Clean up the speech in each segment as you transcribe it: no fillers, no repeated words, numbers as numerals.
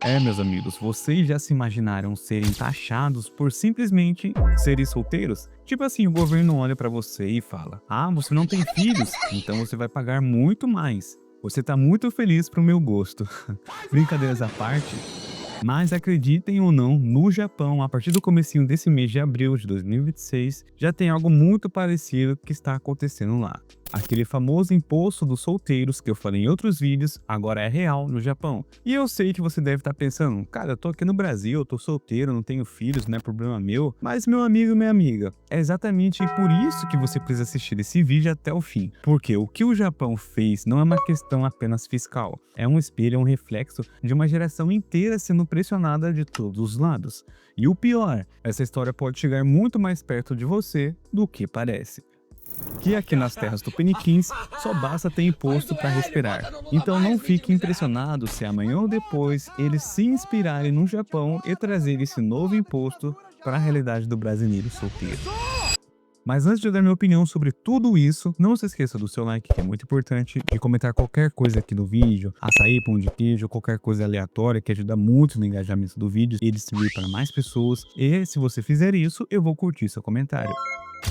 Meus amigos, vocês já se imaginaram serem taxados por simplesmente serem solteiros? Tipo assim, o governo olha pra você e fala: "Ah, você não tem filhos, então você vai pagar muito mais. Você tá muito feliz pro meu gosto." Brincadeiras à parte, mas acreditem ou não, no Japão, a partir do comecinho desse mês de abril de 2026, já tem algo muito parecido que está acontecendo lá. Aquele famoso imposto dos solteiros que eu falei em outros vídeos, agora é real no Japão. E eu sei que você deve estar pensando: cara, eu tô aqui no Brasil, eu tô solteiro, não tenho filhos, não é problema meu. Mas meu amigo, minha amiga, é exatamente por isso que você precisa assistir esse vídeo até o fim. Porque o que o Japão fez não é uma questão apenas fiscal, é um espelho, é um reflexo de uma geração inteira sendo pressionada de todos os lados. E o pior, essa história pode chegar muito mais perto de você do que parece. Que aqui nas terras tupiniquins só basta ter imposto para respirar. Então não fique impressionado se amanhã ou depois eles se inspirarem no Japão e trazerem esse novo imposto para a realidade do brasileiro solteiro. Mas antes de eu dar minha opinião sobre tudo isso, não se esqueça do seu like, que é muito importante, de comentar qualquer coisa aqui no vídeo, açaí, pão de queijo, qualquer coisa aleatória que ajuda muito no engajamento do vídeo e distribuir para mais pessoas. E se você fizer isso, eu vou curtir seu comentário.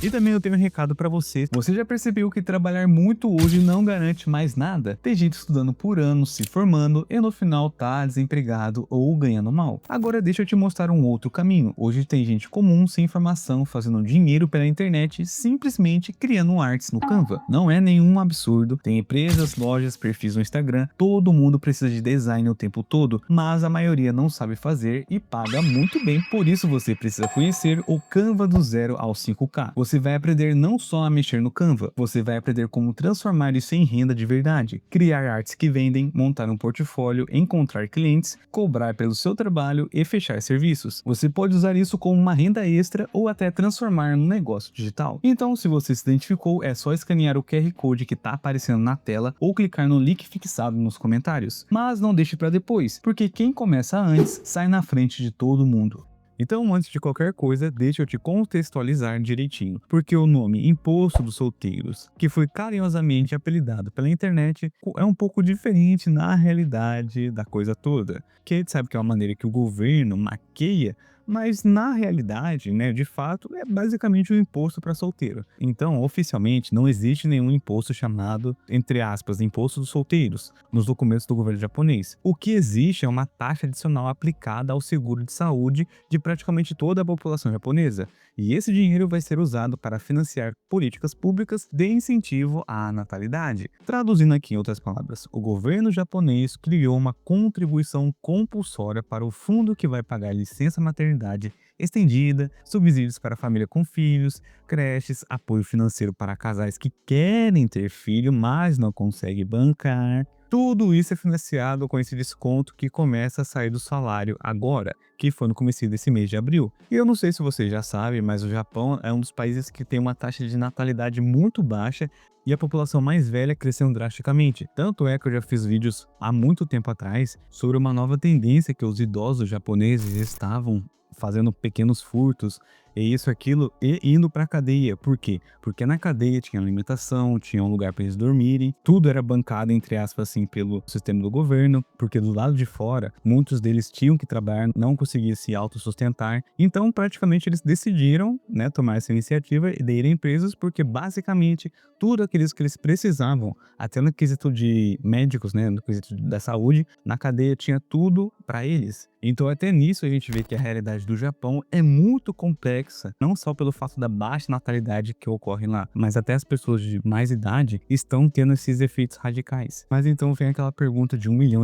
E também eu tenho um recado pra você. Você já percebeu que trabalhar muito hoje não garante mais nada? Tem gente estudando por anos, se formando e no final tá desempregado ou ganhando mal. Agora deixa eu te mostrar um outro caminho. Hoje tem gente comum, sem formação, fazendo dinheiro pela internet, simplesmente criando artes no Canva. Não é nenhum absurdo. Tem empresas, lojas, perfis no Instagram. Todo mundo precisa de design o tempo todo, mas a maioria não sabe fazer e paga muito bem. Por isso você precisa conhecer o Canva do zero ao 5K. Você vai aprender não só a mexer no Canva, você vai aprender como transformar isso em renda de verdade, criar artes que vendem, montar um portfólio, encontrar clientes, cobrar pelo seu trabalho e fechar serviços. Você pode usar isso como uma renda extra ou até transformar num negócio digital. Então, se você se identificou, é só escanear o QR Code que está aparecendo na tela ou clicar no link fixado nos comentários. Mas não deixe para depois, porque quem começa antes sai na frente de todo mundo. Então, antes de qualquer coisa, deixa eu te contextualizar direitinho, porque o nome Imposto dos Solteiros, que foi carinhosamente apelidado pela internet, é um pouco diferente na realidade da coisa toda, que a gente sabe que é uma maneira que o governo maqueia, mas na realidade, né, de fato, é basicamente um imposto para solteiro. Então, oficialmente, não existe nenhum imposto chamado, entre aspas, Imposto dos Solteiros, nos documentos do governo japonês. O que existe é uma taxa adicional aplicada ao seguro de saúde de praticamente toda a população japonesa, e esse dinheiro vai ser usado para financiar políticas públicas de incentivo à natalidade. Traduzindo aqui em outras palavras, o governo japonês criou uma contribuição compulsória para o fundo que vai pagar licença maternidade estendida, subsídios para família com filhos, creches, apoio financeiro para casais que querem ter filho, mas não conseguem bancar. Tudo isso é financiado com esse desconto que começa a sair do salário agora, que foi no começo desse mês de abril. E eu não sei se você já sabe, mas o Japão é um dos países que tem uma taxa de natalidade muito baixa e a população mais velha cresceu drasticamente. Tanto é que eu já fiz vídeos há muito tempo atrás sobre uma nova tendência que os idosos japoneses estavam fazendo pequenos furtos e isso, aquilo, e indo pra cadeia. Por quê? Porque na cadeia tinha alimentação, tinha um lugar para eles dormirem, tudo era bancado, entre aspas, assim, pelo sistema do governo, porque do lado de fora, muitos deles tinham que trabalhar, não conseguiam se autossustentar. Então, praticamente, eles decidiram, né, tomar essa iniciativa e irem presos, porque basicamente tudo aquilo que eles precisavam, até no quesito de médicos, né, no quesito da saúde, na cadeia tinha tudo para eles. Então, até nisso a gente vê que a realidade do Japão é muito complexa, não só pelo fato da baixa natalidade que ocorre lá, mas até as pessoas de mais idade estão tendo esses efeitos radicais. Mas então vem aquela pergunta de US$ 1 milhão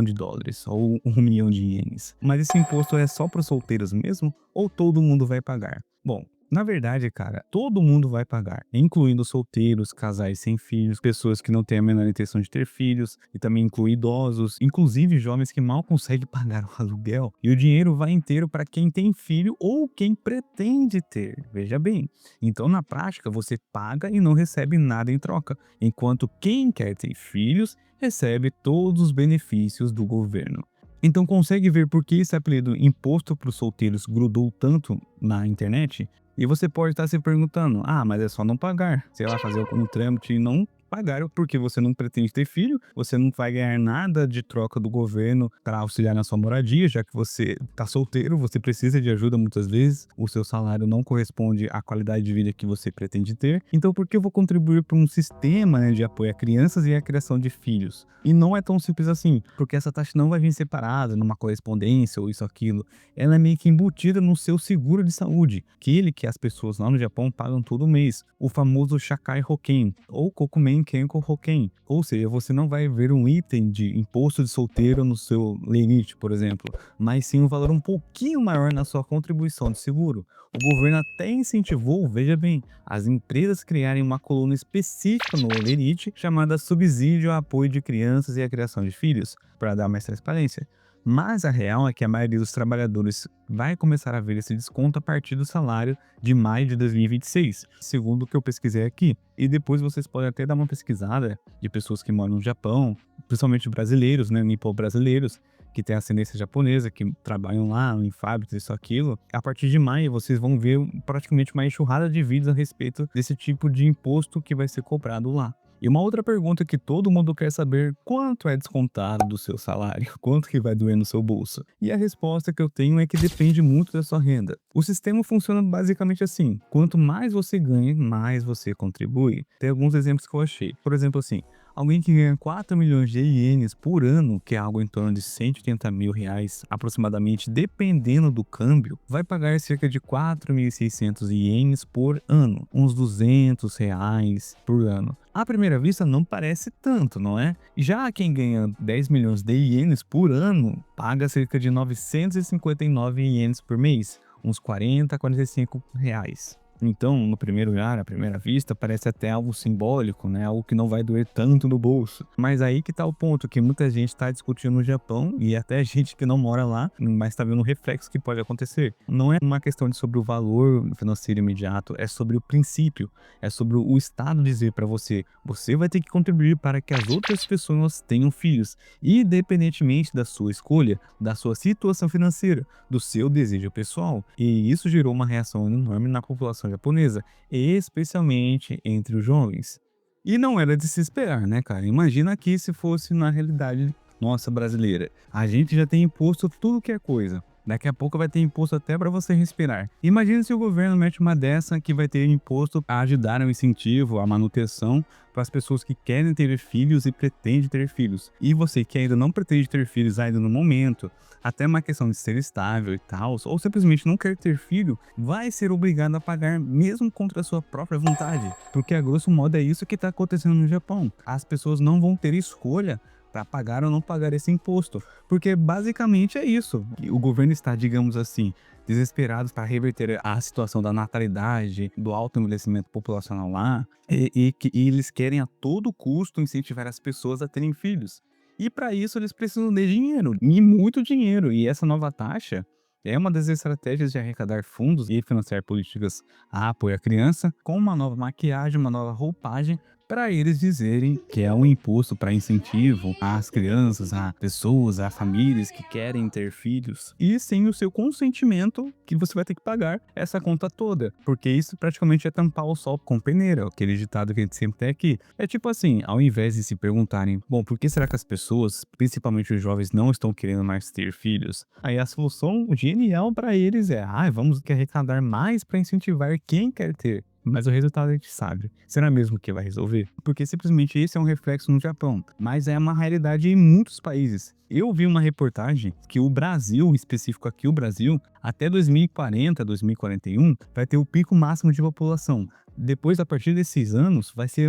ou 1 milhão de ienes. Mas esse imposto é só para os solteiros mesmo ou todo mundo vai pagar? Bom, na verdade, cara, todo mundo vai pagar, incluindo solteiros, casais sem filhos, pessoas que não têm a menor intenção de ter filhos, e também inclui idosos, inclusive jovens que mal conseguem pagar o aluguel. E o dinheiro vai inteiro para quem tem filho ou quem pretende ter, veja bem. Então, na prática, você paga e não recebe nada em troca, enquanto quem quer ter filhos recebe todos os benefícios do governo. Então, consegue ver por que esse apelido imposto para os solteiros grudou tanto na internet? E você pode estar se perguntando: ah, mas é só não pagar, sei lá, fazer algum trâmite e não pagar, porque você não pretende ter filho, você não vai ganhar nada de troca do governo para auxiliar na sua moradia, já que você tá solteiro, você precisa de ajuda muitas vezes, o seu salário não corresponde à qualidade de vida que você pretende ter. Então, por que eu vou contribuir para um sistema, né, de apoio a crianças e a criação de filhos? E não é tão simples assim, porque essa taxa não vai vir separada numa correspondência ou isso aquilo. Ela é meio que embutida no seu seguro de saúde, aquele que as pessoas lá no Japão pagam todo mês, o famoso Shakai Hoken, ou Kokumen Kenko Hoken. Ou seja, você não vai ver um item de imposto de solteiro no seu limite, por exemplo, mas sim um valor um pouquinho maior na sua contribuição de seguro. O governo até incentivou, veja bem, as empresas criarem uma coluna específica no Olerite chamada Subsídio a Apoio de Crianças e a Criação de Filhos, para dar mais transparência. Mas a real é que a maioria dos trabalhadores vai começar a ver esse desconto a partir do salário de maio de 2026, segundo o que eu pesquisei aqui. E depois vocês podem até dar uma pesquisada de pessoas que moram no Japão, principalmente brasileiros, né, nipo-brasileiros, que têm ascendência japonesa, que trabalham lá em fábricas, isso, aquilo. A partir de maio vocês vão ver praticamente uma enxurrada de vídeos a respeito desse tipo de imposto que vai ser cobrado lá. E uma outra pergunta que todo mundo quer saber: quanto é descontado do seu salário? Quanto que vai doer no seu bolso? E a resposta que eu tenho é que depende muito da sua renda. O sistema funciona basicamente assim: quanto mais você ganha, mais você contribui. Tem alguns exemplos que eu achei. Por exemplo, assim, alguém que ganha 4 milhões de ienes por ano, que é algo em torno de 180 mil reais aproximadamente, dependendo do câmbio, vai pagar cerca de 4.600 ienes por ano, uns 200 reais por ano. À primeira vista não parece tanto, não é? Já quem ganha 10 milhões de ienes por ano paga cerca de 959 ienes por mês, uns 40 a 45 reais. Então, no primeiro olhar, à primeira vista, parece até algo simbólico, né? Algo que não vai doer tanto no bolso. Mas aí que tá o ponto, que muita gente está discutindo no Japão, e até gente que não mora lá, mas está vendo o reflexo que pode acontecer. Não é uma questão de sobre o valor financeiro imediato, é sobre o princípio, é sobre o Estado dizer para você: você vai ter que contribuir para que as outras pessoas tenham filhos, independentemente da sua escolha, da sua situação financeira, do seu desejo pessoal. E isso gerou uma reação enorme na população japonesa, especialmente entre os jovens. E não era de se esperar, né, cara? Imagina aqui se fosse na realidade nossa brasileira. A gente já tem imposto tudo que é coisa. Daqui a pouco vai ter imposto até para você respirar. Imagina se o governo mete uma dessa que vai ter imposto a ajudar no incentivo, a manutenção para as pessoas que querem ter filhos e pretendem ter filhos. E você que ainda não pretende ter filhos ainda no momento, até uma questão de ser estável e tal, ou simplesmente não quer ter filho, vai ser obrigado a pagar mesmo contra a sua própria vontade. Porque a grosso modo é isso que está acontecendo no Japão. As pessoas não vão ter escolha para pagar ou não pagar esse imposto, porque basicamente é isso. O governo está, digamos assim, desesperado para reverter a situação da natalidade, do alto envelhecimento populacional lá, e eles querem a todo custo incentivar as pessoas a terem filhos. E para isso eles precisam de dinheiro, e muito dinheiro, e essa nova taxa é uma das estratégias de arrecadar fundos e financiar políticas a apoio à criança, com uma nova maquiagem, uma nova roupagem, para eles dizerem que é um imposto para incentivo às crianças, a pessoas, a famílias que querem ter filhos. E sem o seu consentimento, que você vai ter que pagar essa conta toda. Porque isso praticamente é tampar o sol com peneira, aquele ditado que a gente sempre tem aqui. É tipo assim, ao invés de se perguntarem: bom, por que será que as pessoas, principalmente os jovens, não estão querendo mais ter filhos? Aí a solução genial para eles é: vamos arrecadar mais para incentivar quem quer ter. Mas o resultado a gente sabe. Será mesmo que vai resolver? Porque simplesmente esse é um reflexo no Japão, mas é uma realidade em muitos países. Eu vi uma reportagem que o Brasil, em específico aqui o Brasil, até 2040, 2041, vai ter o pico máximo de população. Depois, a partir desses anos, vai ser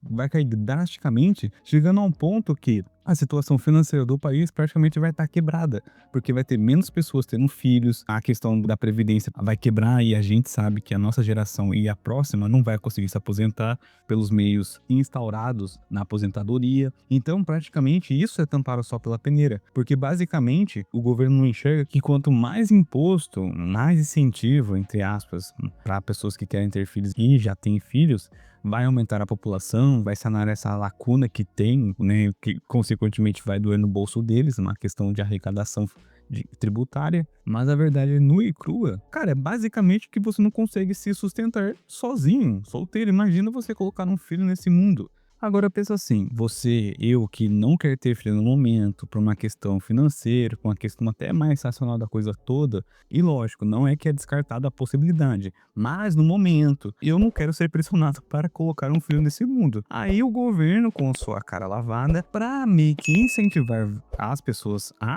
vai cair drasticamente, chegando a um ponto que a situação financeira do país praticamente vai estar quebrada, porque vai ter menos pessoas tendo filhos, a questão da previdência vai quebrar e a gente sabe que a nossa geração e a próxima não vai conseguir se aposentar pelos meios instaurados na aposentadoria. Então, praticamente, isso é tampar o sol pela peneira, porque basicamente o governo não enxerga que quanto mais imposto, mais incentivo, entre aspas, para pessoas que querem ter filhos e já têm filhos, vai aumentar a população, vai sanar essa lacuna que tem, né, que consequentemente vai doer no bolso deles, uma questão de arrecadação tributária. Mas a verdade é nua e crua, cara, é basicamente que você não consegue se sustentar sozinho, solteiro. Imagina você colocar um filho nesse mundo. Agora pensa assim, eu que não quer ter filho no momento, por uma questão financeira, por uma questão até mais racional da coisa toda, e lógico, não é que é descartada a possibilidade, mas no momento, eu não quero ser pressionado para colocar um filho nesse mundo. Aí o governo, com sua cara lavada, para meio que incentivar as pessoas a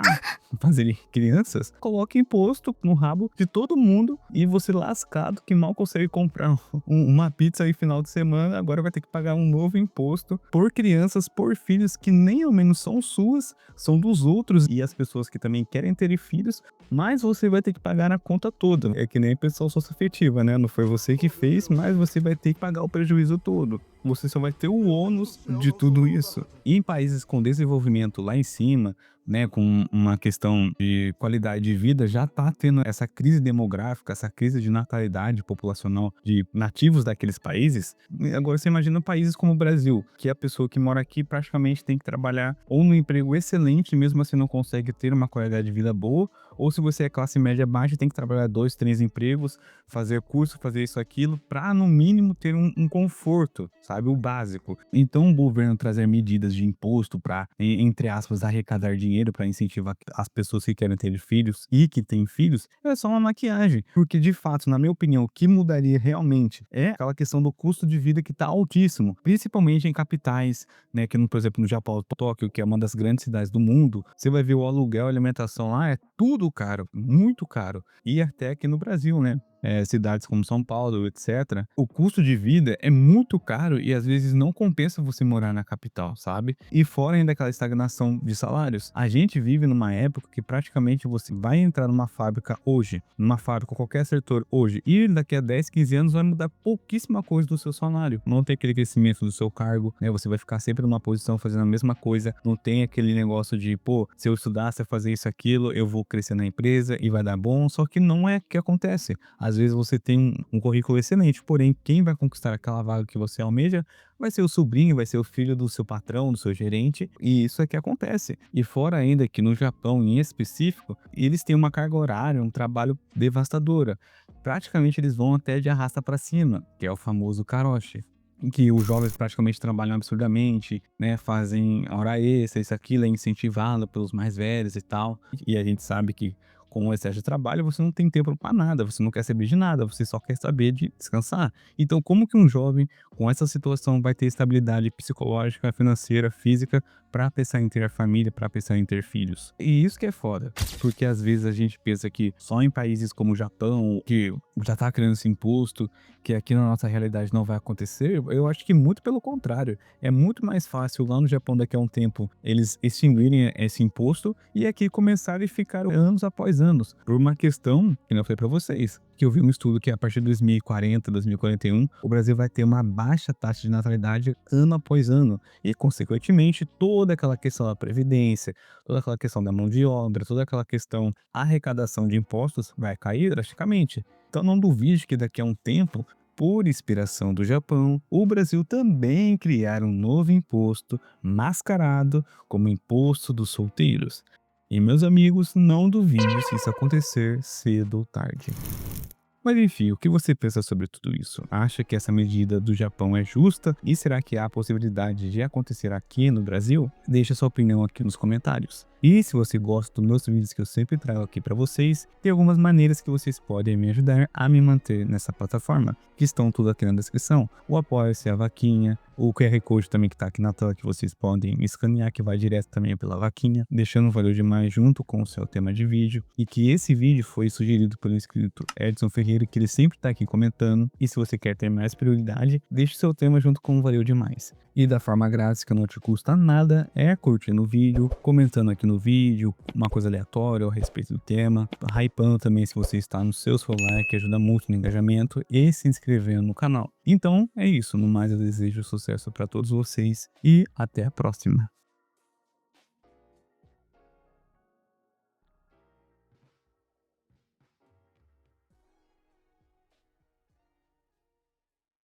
fazerem crianças, coloca imposto no rabo de todo mundo e você lascado que mal consegue comprar uma pizza aí final de semana, agora vai ter que pagar um novo imposto por crianças, por filhos que nem ao menos são suas, são dos outros e as pessoas que também querem ter filhos, mas você vai ter que pagar a conta toda. É que nem pessoa socioafetiva, né? Não foi você que fez, mas você vai ter que pagar o prejuízo todo. Você só vai ter o ônus de tudo isso. E em países com desenvolvimento lá em cima, né, com uma questão de qualidade de vida, já tá tendo essa crise demográfica, essa crise de natalidade populacional de nativos daqueles países. E agora você imagina países como o Brasil, que a pessoa que mora aqui praticamente tem que trabalhar ou num emprego excelente, mesmo assim não consegue ter uma qualidade de vida boa, ou se você é classe média baixa, tem que trabalhar 2, 3 empregos, fazer curso, fazer isso, aquilo, para no mínimo ter um conforto, sabe? O básico. Então o governo trazer medidas de imposto para, entre aspas, arrecadar dinheiro para incentivar as pessoas que querem ter filhos e que têm filhos, é só uma maquiagem. Porque de fato, na minha opinião, o que mudaria realmente é aquela questão do custo de vida que está altíssimo, principalmente em capitais, né? Que, por exemplo, no Japão, Tóquio, que é uma das grandes cidades do mundo, você vai ver o aluguel, a alimentação lá é tudo caro, muito caro. E até aqui no Brasil, né? Cidades como São Paulo, etc., o custo de vida é muito caro e às vezes não compensa você morar na capital, sabe? E fora ainda aquela estagnação de salários, a gente vive numa época que praticamente você vai entrar numa fábrica hoje, numa fábrica, qualquer setor hoje, e daqui a 10, 15 anos vai mudar pouquíssima coisa do seu salário. Não tem aquele crescimento do seu cargo, né? Você vai ficar sempre numa posição fazendo a mesma coisa, não tem aquele negócio de, pô, se eu estudar, se eu fazer isso, aquilo, eu vou crescer na empresa e vai dar bom, só que não é o que acontece. Às vezes você tem um currículo excelente, porém quem vai conquistar aquela vaga que você almeja vai ser o sobrinho, vai ser o filho do seu patrão, do seu gerente, e isso é que acontece. E fora ainda que no Japão, em específico, eles têm uma carga horária, um trabalho devastadora. Praticamente eles vão até de arrasta para cima, que é o famoso karoshi, em que os jovens praticamente trabalham absurdamente, né, fazem hora extra, isso, aquilo, é incentivado pelos mais velhos e tal. E a gente sabe que com o excesso de trabalho você não tem tempo para nada, você não quer saber de nada, você só quer saber de descansar. Então como que um jovem com essa situação vai ter estabilidade psicológica, financeira, física para pensar em ter família, para pensar em ter filhos? E isso que é foda, porque às vezes a gente pensa que só em países como o Japão, que já tá criando esse imposto, que aqui na nossa realidade não vai acontecer. Eu acho que muito pelo contrário. É muito mais fácil lá no Japão daqui a um tempo eles extinguirem esse imposto e aqui começarem a ficar anos após anos. Por uma questão que eu falei pra vocês, que eu vi um estudo que a partir de 2040, 2041, o Brasil vai ter uma baixa taxa de natalidade ano após ano. E, consequentemente, toda aquela questão da previdência, toda aquela questão da mão de obra, toda aquela questão arrecadação de impostos vai cair drasticamente. Então não duvide que daqui a um tempo, por inspiração do Japão, o Brasil também criar um novo imposto mascarado como imposto dos solteiros. E meus amigos, não duvide se isso acontecer cedo ou tarde. Mas enfim, o que você pensa sobre tudo isso? Acha que essa medida do Japão é justa? E será que há a possibilidade de acontecer aqui no Brasil? Deixa sua opinião aqui nos comentários. E se você gosta dos meus vídeos que eu sempre trago aqui para vocês, tem algumas maneiras que vocês podem me ajudar a me manter nessa plataforma, que estão tudo aqui na descrição. O Apoia-se, a vaquinha, o QR Code também que está aqui na tela que vocês podem escanear, que vai direto também pela vaquinha, deixando valeu demais junto com o seu tema de vídeo. E que esse vídeo foi sugerido pelo inscrito Edson Ferreira, que ele sempre está aqui comentando. E se você quer ter mais prioridade, deixe seu tema junto com o valeu demais. E da forma grátis, que não te custa nada, é curtindo o vídeo, comentando aqui no vídeo, uma coisa aleatória a respeito do tema, hypando também se você está no seu celular, que ajuda muito no engajamento, e se inscrevendo no canal. Então é isso, no mais eu desejo sucesso para todos vocês e até a próxima.